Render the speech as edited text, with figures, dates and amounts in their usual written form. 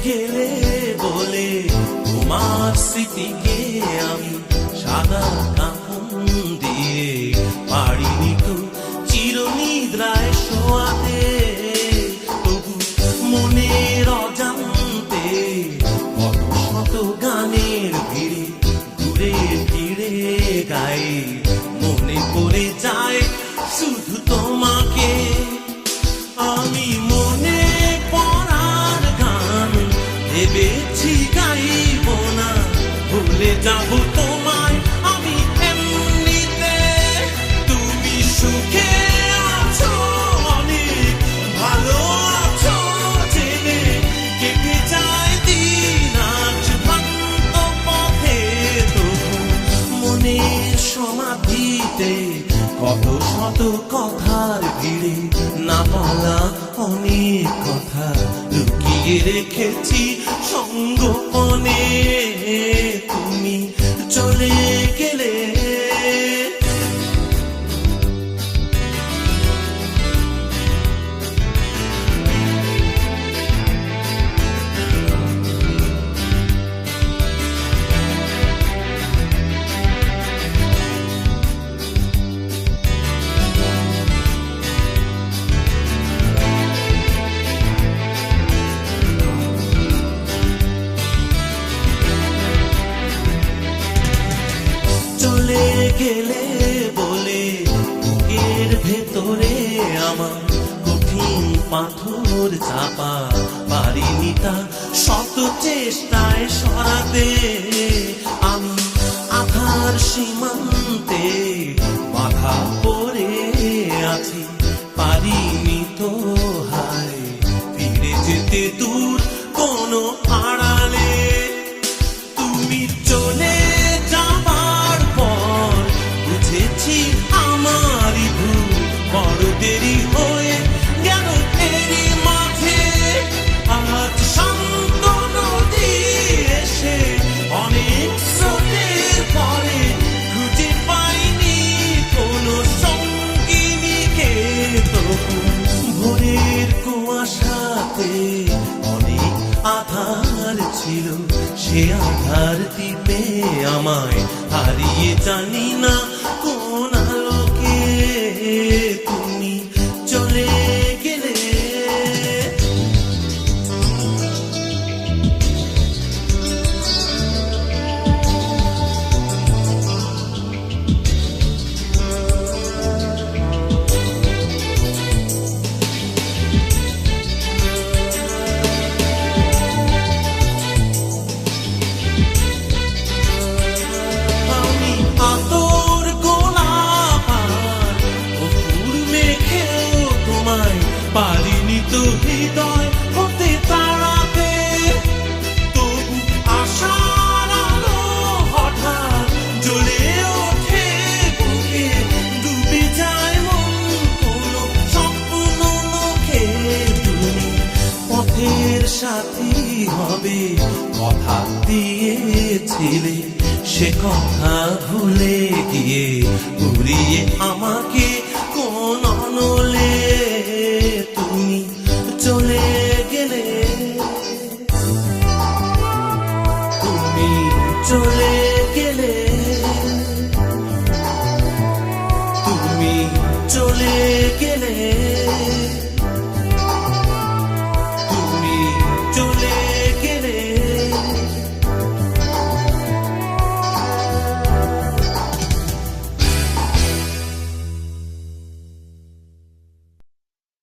গেলে বলে তোমার স্মৃতিকে আমি সাদা কাফন দিয়ে পারিনি তো চিরনিদ্রায় শোয়াতে। তবু মনের অজান্তে কত শত গানের ভিড়ে ঘুরে ফিরে গাই, মনে পড়ে যায় শুধু তোমাকে। আমি মনে পড়ার গান ভেবেছি গাইব না, ভুলে যাব তোমায় আমি এমনিতে। তুমি সুখে আছো অনেক, ভালো আছো জেনে কেটে যায় দিন আজ ভ্রান্ত পথে। তবু মনের সমাধিতে কত শত কথার ভিড়ে না বলা অনেক কথা লুকিয়ে রেখেছি সঙ্গোপনে। তুমি চলে গেলে গেলে বলে বুকের ভেতরে আমার কঠিন পাথর চাপা পারিনি তা শত চেষ্টায় সরাতে। আমি আধার সীমান্তে বাধা পড়ে আছি, পারিনি তো হায় ফিরে যেতে দূর কোনো আড়ালে। তুমি চলে আমারই ভুল বড় দেরি হয়ে গেল এরই মাঝে। আজ শান্ত নদী এসে অনেক স্রোতের পরে খুঁজে পাইনি কোনো সঙ্গিনীকে। তবু ভোরের কুয়াশাতে অনেক আধার ছিল, সে আধার দ্বীপে আমায় হারিয়ে জানি না কোন আলোকে তুমি চলে গেলে। আমি আতর গোলাপ মেখেও তোমায় পারিনি তো হৃদয় হতে তাড়াতে। তবু আশার আলো হঠাৎ জ্বলে ওঠে বুকে, ডুবে যায় মন কোনো স্বপ্ন লোকে। তুমি পথের সাথী হবে কথা দিয়েছিলে, সে কথা ভুলে গিয়ে উড়িয়ে আমাকে কোন অনলে তুমি চলে গেলে। তুমি চলে গেলে, তুমি চলে